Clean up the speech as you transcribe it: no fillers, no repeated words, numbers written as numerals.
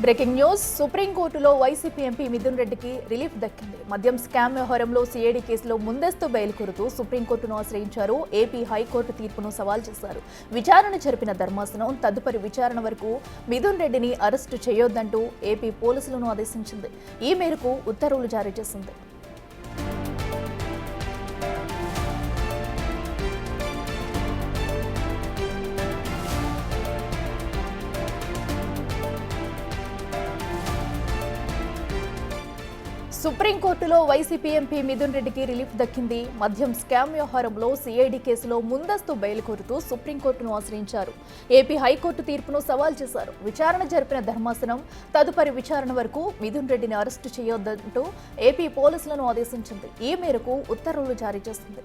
Breaking news. సుప్రీంకోర్టులో YCP MP Mithun రెడ్డికి relief దక్కింది. మద్యం స్కామ్ వ్యవహారంలో సిఐడి కేసులో ముందస్తు బెయిల్ కోరుతూ సుప్రీంకోర్టును ఆశ్రయించారు. ఏపీ హైకోర్టు తీర్పును సవాల్ చేశారు. విచారణ జరిపిన ధర్మాసనం తదుపరి విచారణ వరకు మిథున్ రెడ్డిని అరెస్టు చేయొద్దంటూ ఏపీ పోలీసులను ఆదేశించింది. ఈ మేరకు ఉత్తర్వులు జారీ చేసింది. సుప్రీంకోర్టులో వైసీపీ ఎంపీ మిథున్ రెడ్డికి రిలీఫ్ దక్కింది. మద్యం స్కామ్ వ్యవహారంలో సిఐడి కేసులో ముందస్తు బెయిల్ కోరుతూ సుప్రీంకోర్టును ఆశ్రయించారు. ఏపీ హైకోర్టు తీర్పును సవాల్ చేశారు. విచారణ జరిపిన ధర్మాసనం తదుపరి విచారణ వరకు మిథున్ రెడ్డిని అరెస్టు చేయొద్దంటూ ఏపీ పోలీసులను ఆదేశించింది. ఈ మేరకు ఉత్తర్వులు జారీ చేసింది.